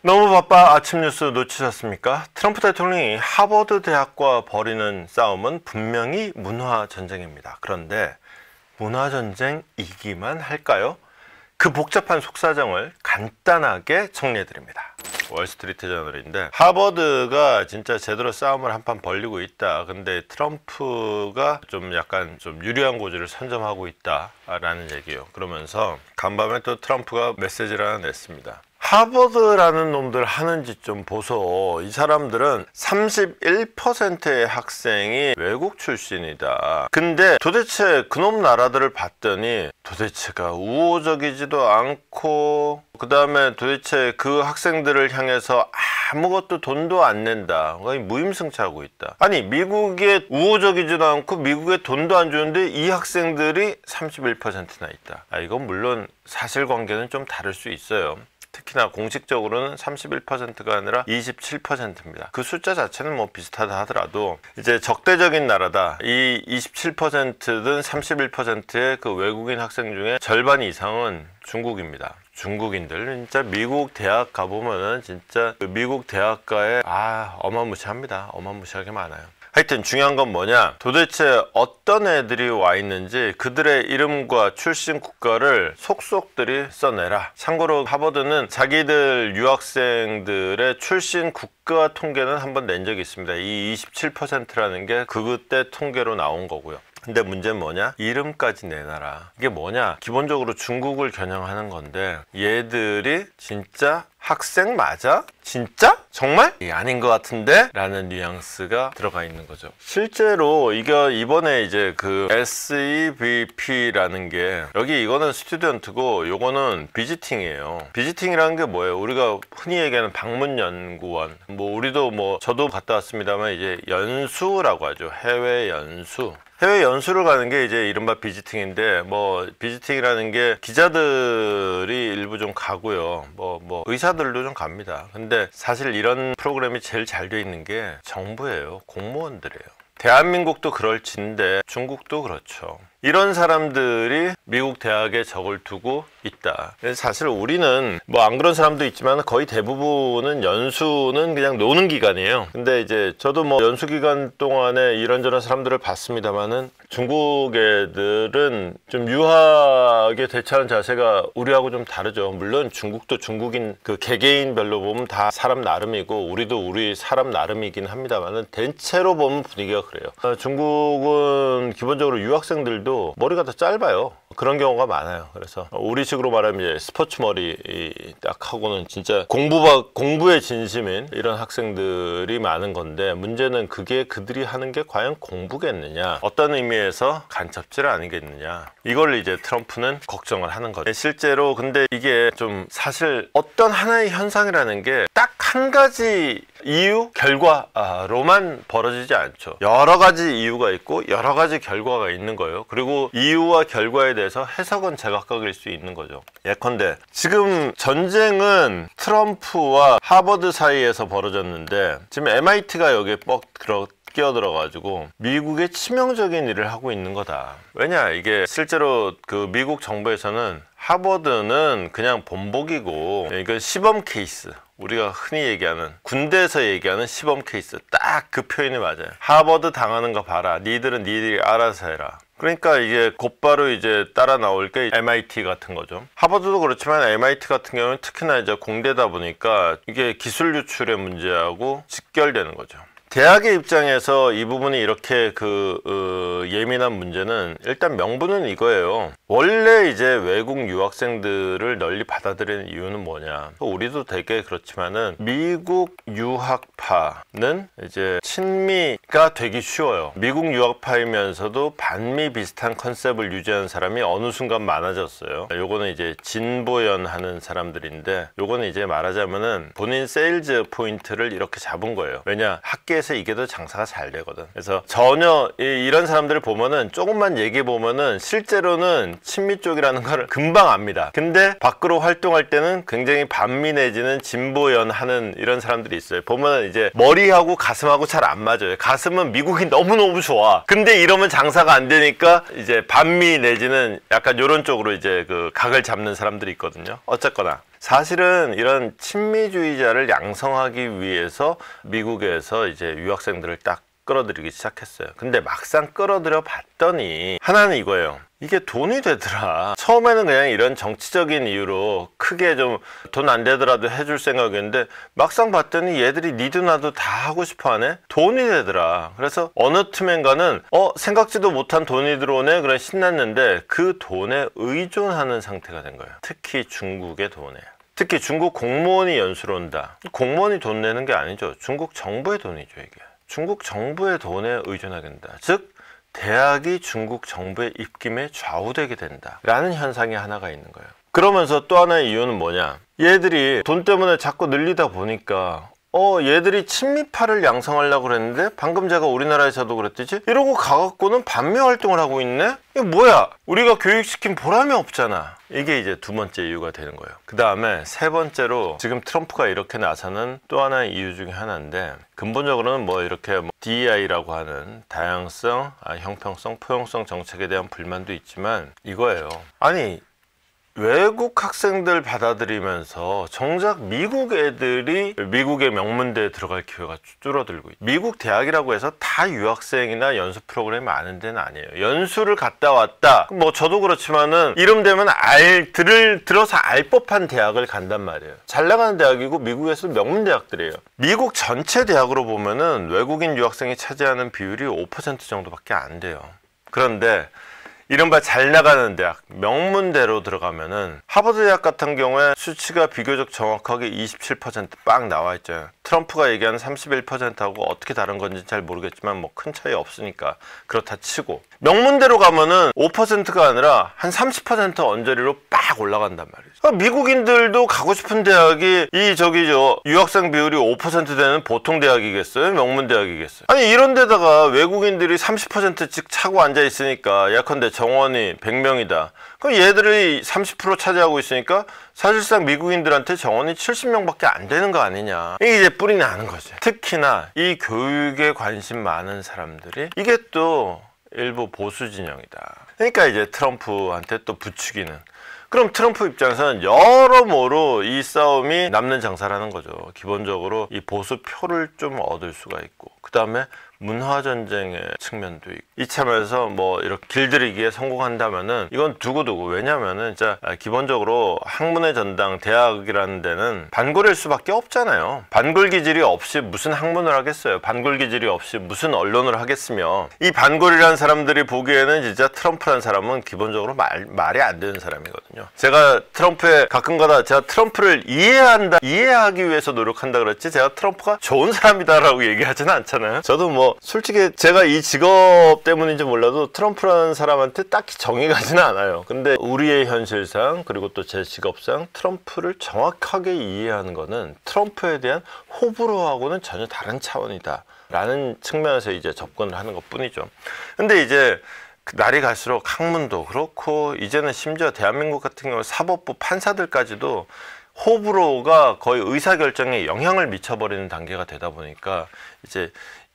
너무 바빠 아침 뉴스 놓치셨습니까? 트럼프 대통령이 하버드 대학과 벌이는 싸움은 분명히 문화 전쟁입니다. 그런데 문화 전쟁이기만 할까요? 그 복잡한 속사정을 간단하게 정리해 드립니다. 월스트리트 저널인데, 하버드가 진짜 제대로 싸움을 한판 벌리고 있다. 근데 트럼프가 좀 약간 좀 유리한 고지를 선점하고 있다 라는 얘기예요. 그러면서 간밤에 또 트럼프가 메시지를 하나 냈습니다. 하버드라는 놈들 하는 짓 좀 보소. 이 사람들은 31%의 학생이 외국 출신이다. 근데 도대체 그놈 나라들을 봤더니 도대체가 우호적이지도 않고, 그 다음에 도대체 그 학생들을 향해서 아무것도 돈도 안 낸다. 거의 무임승차하고 있다. 아니, 미국에 우호적이지도 않고 미국에 돈도 안 주는데 이 학생들이 31%나 있다. 이건 물론 사실관계는 좀 다를 수 있어요. 특히나 공식적으로는 31%가 아니라 27%입니다. 그 숫자 자체는 뭐 비슷하다 하더라도 이제 적대적인 나라다. 이 27%든 31%의 그 외국인 학생 중에 절반 이상은 중국입니다. 중국인들 진짜 미국 대학 가보면은 진짜 그 미국 대학가에 어마무시합니다. 어마무시하게 많아요. 하여튼 중요한 건 뭐냐, 도대체 어떤 애들이 와 있는지 그들의 이름과 출신 국가를 속속들이 써내라. 참고로 하버드는 자기들 유학생들의 출신 국가 통계는 한번 낸 적이 있습니다. 이 27%라는 게 그때 통계로 나온 거고요. 근데 문제는 뭐냐? 이름까지 내놔라. 이게 뭐냐? 기본적으로 중국을 겨냥하는 건데, 얘들이 진짜 학생 맞아? 진짜? 정말? 아닌 것 같은데? 라는 뉘앙스가 들어가 있는 거죠. 실제로 이번에 이제 그 SEVP라는 게, 여기 이거는 스튜던트고 요거는 비지팅이에요. 비지팅이라는 게 뭐예요? 우리가 흔히 얘기하는 방문 연구원, 뭐 우리도 뭐 저도 갔다 왔습니다만 이제 연수라고 하죠. 해외 연수. 해외 연수를 가는 게 이제 이른바 비지팅인데, 뭐 비지팅이라는 게 기자들이 일부 좀 가고요, 뭐 의사들도 좀 갑니다. 근데 사실 이런 프로그램이 제일 잘 돼 있는 게 정부예요. 공무원들이에요. 대한민국도 그럴진데 중국도 그렇죠. 이런 사람들이 미국 대학에 적을 두고 있다. 사실 우리는 뭐 안 그런 사람도 있지만 거의 대부분은 연수는 그냥 노는 기간이에요. 근데 이제 저도 뭐 연수 기간 동안에 이런저런 사람들을 봤습니다만은 중국 애들은 좀 유학에 대처하는 자세가 우리하고 좀 다르죠. 물론 중국도 중국인 그 개개인별로 보면 다 사람 나름이고 우리도 우리 사람 나름이긴 합니다만은 대체로 보면 분위기가 그래요. 중국은 기본적으로 유학생들도 머리가 더 짧아요. 그런 경우가 많아요. 그래서 우리식으로 말하면 이제 스포츠 머리 딱 하고는 진짜 공부에 진심인 이런 학생들이 많은 건데, 문제는 그게 그들이 하는 게 과연 공부겠느냐, 어떤 의미에서 간첩질 아니겠느냐, 이걸 이제 트럼프는 걱정을 하는 거죠. 실제로 근데 이게 좀 사실 어떤 하나의 현상이라는 게 딱 한 가지 이유, 결과로만 벌어지지 않죠. 여러 가지 이유가 있고 여러 가지 결과가 있는 거예요. 그리고 이유와 결과에 대해서 해석은 제각각일 수 있는 거죠. 예컨대 지금 전쟁은 트럼프와 하버드 사이에서 벌어졌는데, 지금 MIT가 여기에 끼어들어가지고 미국의 치명적인 일을 하고 있는 거다. 왜냐, 이게 실제로 그 미국 정부에서는 하버드는 그냥 본보기고, 이건 시범 케이스, 우리가 흔히 얘기하는 군대에서 얘기하는 시범 케이스, 딱 그 표현이 맞아요. 하버드 당하는 거 봐라, 니들이 알아서 해라. 그러니까 이게 곧바로 이제 따라 나올 게 MIT 같은 거죠. 하버드도 그렇지만 MIT 같은 경우는 특히나 이제 공대다 보니까 이게 기술 유출의 문제하고 직결되는 거죠. 대학의 입장에서 이 부분이 이렇게 예민한 문제는, 일단 명분은 이거예요. 원래 이제 외국 유학생들을 널리 받아들이는 이유는 뭐냐, 우리도 되게 그렇지만은 미국 유학파는 이제 친미가 되기 쉬워요. 미국 유학파이면서도 반미 비슷한 컨셉을 유지하는 사람이 어느 순간 많아졌어요. 요거는 이제 진보연 하는 사람들인데, 요거는 이제 말하자면은 본인 세일즈 포인트를 이렇게 잡은 거예요. 왜냐, 학계에서 이게 더 장사가 잘 되거든. 그래서 전혀 이런 사람들을 보면은, 조금만 얘기해 보면은 실제로는 친미 쪽이라는 걸 금방 압니다. 근데 밖으로 활동할 때는 굉장히 반미 내지는 진보연 하는 이런 사람들이 있어요. 보면 이제 머리하고 가슴하고 잘 안 맞아요. 가슴은 미국이 너무너무 좋아. 근데 이러면 장사가 안 되니까 이제 반미 내지는 약간 이런 쪽으로 이제 그 각을 잡는 사람들이 있거든요. 어쨌거나 사실은 이런 친미주의자를 양성하기 위해서 미국에서 이제 유학생들을 딱 끌어들이기 시작했어요. 근데 막상 끌어들여 봤더니 하나는 이거예요. 이게 돈이 되더라. 처음에는 그냥 이런 정치적인 이유로 크게 좀 돈 안 되더라도 해줄 생각이었는데 막상 봤더니 얘들이 니도 나도 다 하고 싶어 하네. 돈이 되더라. 그래서 어느 틈엔가는 생각지도 못한 돈이 들어오네. 그래 신났는데 그 돈에 의존하는 상태가 된 거예요. 특히 중국의 돈에. 특히 중국 공무원이 연수로 온다. 공무원이 돈 내는 게 아니죠. 중국 정부의 돈이죠, 이게. 중국 정부의 돈에 의존하게 된다. 즉 대학이 중국 정부의 입김에 좌우되게 된다 라는 현상이 하나가 있는 거예요. 그러면서 또 하나의 이유는 뭐냐, 얘들이 돈 때문에 자꾸 늘리다 보니까 얘들이 친미파를 양성하려고 그랬는데 방금 제가 우리나라에서도 그랬듯이 이러고 가갖고는 반미 활동을 하고 있네? 이게 뭐야? 우리가 교육시킨 보람이 없잖아. 이게 이제 두 번째 이유가 되는 거예요. 그 다음에 세 번째로 지금 트럼프가 이렇게 나서는 또 하나의 이유 중에 하나인데, 근본적으로는 뭐 이렇게 DEI라고 하는 다양성, 형평성, 포용성 정책에 대한 불만도 있지만 이거예요. 아니 외국 학생들 받아들이면서 정작 미국 애들이 미국의 명문대에 들어갈 기회가 줄어들고 있어요. 미국 대학이라고 해서 다 유학생이나 연수 프로그램이 많은 데는 아니에요. 연수를 갔다 왔다, 뭐 저도 그렇지만은 이름 되면 들어서 알 법한 대학을 간단 말이에요. 잘 나가는 대학이고 미국에서 명문대학들이에요. 미국 전체 대학으로 보면은 외국인 유학생이 차지하는 비율이 5% 정도밖에 안 돼요. 그런데 이른바 잘 나가는 대학, 명문대로 들어가면은 하버드 대학 같은 경우에 수치가 비교적 정확하게 27% 빡 나와 있죠. 트럼프가 얘기하는 31%하고 어떻게 다른 건지 잘 모르겠지만 뭐 큰 차이 없으니까 그렇다 치고, 명문대로 가면은 5%가 아니라 한 30% 언저리로 빡 올라간단 말이죠. 그러니까 미국인들도 가고 싶은 대학이 유학생 비율이 5% 되는 보통 대학이겠어요? 명문 대학이겠어요? 아니 이런 데다가 외국인들이 30%씩 차고 앉아 있으니까 예컨대 정원이 100명이다. 그럼 얘들이 30% 차지하고 있으니까 사실상 미국인들한테 정원이 70명밖에 안 되는 거 아니냐. 이게 이제 뿌리 나는 거죠. 특히나 이 교육에 관심 많은 사람들이 이게 또 일부 보수 진영이다. 그러니까 이제 트럼프한테 또 부추기는. 그럼 트럼프 입장에서는 여러모로 이 싸움이 남는 장사라는 거죠. 기본적으로 이 보수 표를 좀 얻을 수가 있고, 그 다음에 문화전쟁의 측면도 있고, 이참에서 뭐 이렇게 길들이기에 성공한다면은 이건 두고두고. 왜냐면은 진짜 기본적으로 학문의 전당 대학이라는 데는 반골일 수밖에 없잖아요. 반골 기질이 없이 무슨 학문을 하겠어요. 반골 기질이 없이 무슨 언론을 하겠으며, 이 반골이라는 사람들이 보기에는 진짜 트럼프라는 사람은 기본적으로 말이 안 되는 사람이거든요. 제가 트럼프에 가끔가다 제가 트럼프를 이해하기 위해서 노력한다 그랬지, 제가 트럼프가 좋은 사람이다라고 얘기하지는 않잖아요. 저도 뭐 솔직히 제가 이 직업 때문인지 몰라도 트럼프라는 사람한테 딱히 정이 가지는 않아요. 근데 우리의 현실상 그리고 또 제 직업상 트럼프를 정확하게 이해하는 거는 트럼프에 대한 호불호하고는 전혀 다른 차원이다 라는 측면에서 이제 접근을 하는 것 뿐이죠. 근데 이제 날이 갈수록 학문도 그렇고 이제는 심지어 대한민국 같은 경우 사법부 판사들까지도 호불호가 거의 의사결정에 영향을 미쳐버리는 단계가 되다 보니까 이제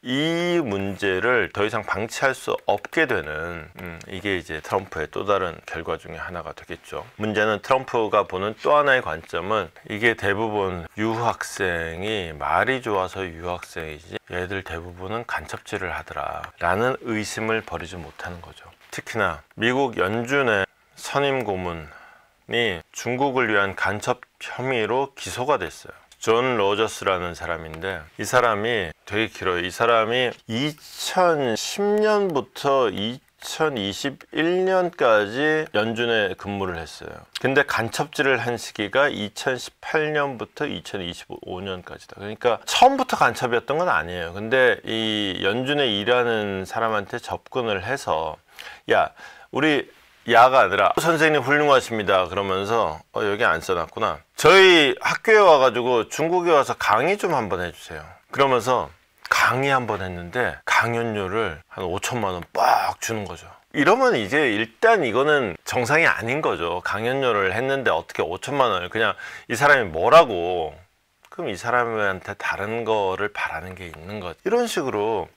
이 문제를 더 이상 방치할 수 없게 되는 이게 이제 트럼프의 또 다른 결과 중에 하나가 되겠죠. 문제는 트럼프가 보는 또 하나의 관점은 이게 대부분 유학생이 말이 좋아서 유학생이지 얘들 대부분은 간첩질을 하더라 라는 의심을 버리지 못하는 거죠. 특히나 미국 연준의 선임 고문이 중국을 위한 간첩 혐의로 기소가 됐어요. 존 로저스라는 사람인데 이 사람이 되게 길어요. 이 사람이 2010년부터 2021년까지 연준에 근무를 했어요. 근데 간첩질을 한 시기가 2018년부터 2025년까지다. 그러니까 처음부터 간첩이었던 건 아니에요. 근데 이 연준에 일하는 사람한테 접근을 해서, 야, 우리 야가 아니라 선생님 훌륭하십니다 그러면서 여기 안 써놨구나, 저희 학교에 와가지고 중국에 와서 강의 좀 한번 해주세요. 그러면서 강의 한번 했는데 강연료를 한 5천만 원 빡 주는 거죠. 이러면 이제 일단 이거는 정상이 아닌 거죠. 강연료를 했는데 어떻게 5천만 원을, 그냥 이 사람이 뭐라고 그럼 이 사람한테 다른 거를 바라는 게 있는 거지. 이런 식으로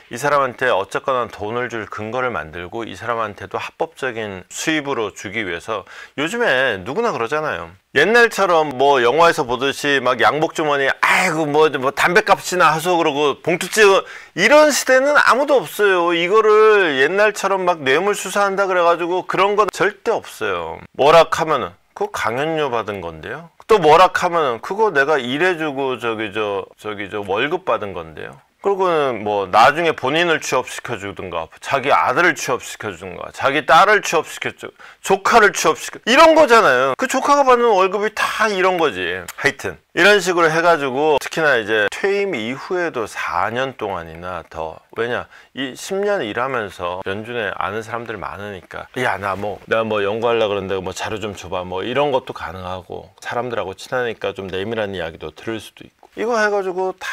이 사람한테 어쨌거나 돈을 줄 근거를 만들고 이 사람한테도 합법적인 수입으로 주기 위해서, 요즘에 누구나 그러잖아요. 옛날처럼 뭐 영화에서 보듯이 막 양복주머니 아이고 뭐 담배값이나 하소 그러고 봉투 찍어, 이런 시대는 아무도 없어요. 이거를 옛날처럼 막 뇌물수사한다 그래가지고 그런 건 절대 없어요. 뭐락하면은 그거 강연료 받은 건데요. 또 뭐락하면은 그거 내가 일해주고 월급 받은 건데요. 그리고는 뭐 나중에 본인을 취업시켜 주든가, 자기 아들을 취업시켜 주든가, 자기 딸을 취업시켜 주, 조카를 취업시켜, 이런 거잖아요. 그 조카가 받는 월급이 다 이런 거지. 하여튼 이런 식으로 해가지고, 특히나 이제 퇴임 이후에도 4년 동안이나 더, 왜냐 이 10년 일하면서 연준에 아는 사람들 많으니까, 야 내가 뭐 연구하려고 그러는데 뭐 자료 좀 줘봐, 뭐 이런 것도 가능하고, 사람들하고 친하니까 좀 내밀한 이야기도 들을 수도 있고, 이거 해가지고 다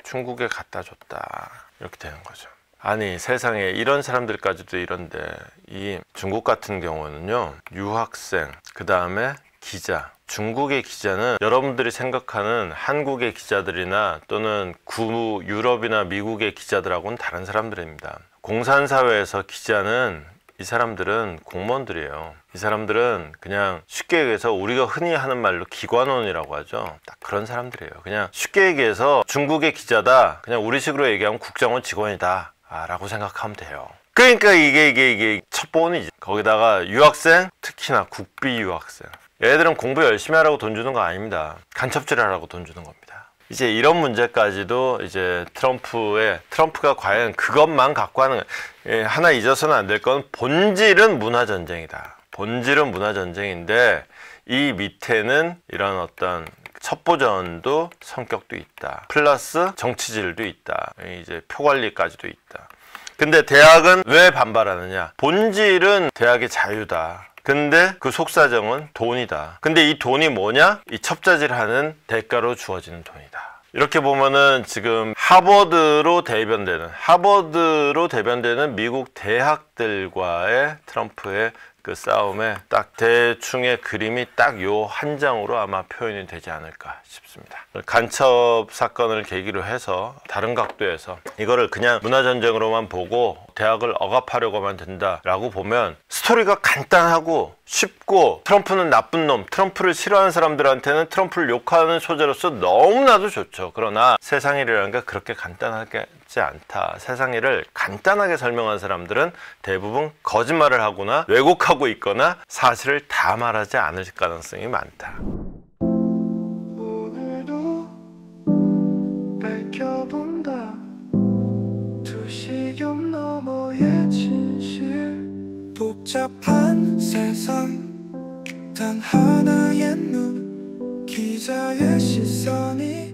중국에 갖다 줬다, 이렇게 되는 거죠. 아니 세상에 이런 사람들까지도 이런데, 이 중국 같은 경우는요, 유학생, 그 다음에 기자, 중국의 기자는 여러분들이 생각하는 한국의 기자들이나 또는 유럽이나 미국의 기자들하고는 다른 사람들입니다. 공산사회에서 기자는, 이 사람들은 공무원들이에요. 이 사람들은 그냥 쉽게 얘기해서 우리가 흔히 하는 말로 기관원이라고 하죠. 딱 그런 사람들이에요. 그냥 쉽게 얘기해서 중국의 기자다, 그냥 우리식으로 얘기하면 국정원 직원이다 라고 생각하면 돼요. 그러니까 이게 첩보원이지. 거기다가 유학생, 특히나 국비 유학생, 얘들은 공부 열심히 하라고 돈 주는 거 아닙니다. 간첩질 하라고 돈 주는 겁니다. 이제 이런 문제까지도 이제 트럼프가 과연 그것만 갖고 하는, 하나 잊어서는 안 될 건 본질은 문화전쟁이다. 본질은 문화전쟁인데 이 밑에는 이런 어떤 첩보전도 성격도 있다. 플러스 정치질도 있다. 이제 표관리까지도 있다. 근데 대학은 왜 반발하느냐? 본질은 대학의 자유다. 근데 그 속사정은 돈이다. 근데 이 돈이 뭐냐? 이 첩자질하는 대가로 주어지는 돈이다. 이렇게 보면은 지금 하버드로 대변되는 미국 대학들과의 트럼프의 그 싸움에 딱 대충의 그림이 딱 요 한 장으로 아마 표현이 되지 않을까 싶습니다. 간첩 사건을 계기로 해서 다른 각도에서 이거를 그냥 문화전쟁으로만 보고 대학을 억압하려고만 된다라고 보면, 스토리가 간단하고 쉽고, 트럼프는 나쁜 놈, 트럼프를 싫어하는 사람들한테는 트럼프를 욕하는 소재로서 너무나도 좋죠. 그러나 세상일이라는 게 그렇게 간단하지 않다. 세상일을 간단하게 설명한 사람들은 대부분 거짓말을 하거나 왜곡하고 있거나 사실을 다 말하지 않을 가능성이 많다. 오늘도 밝혀본다, 두시경 너머의 진실. 복잡한 세상, 단 하나의 눈, 기자의 시선이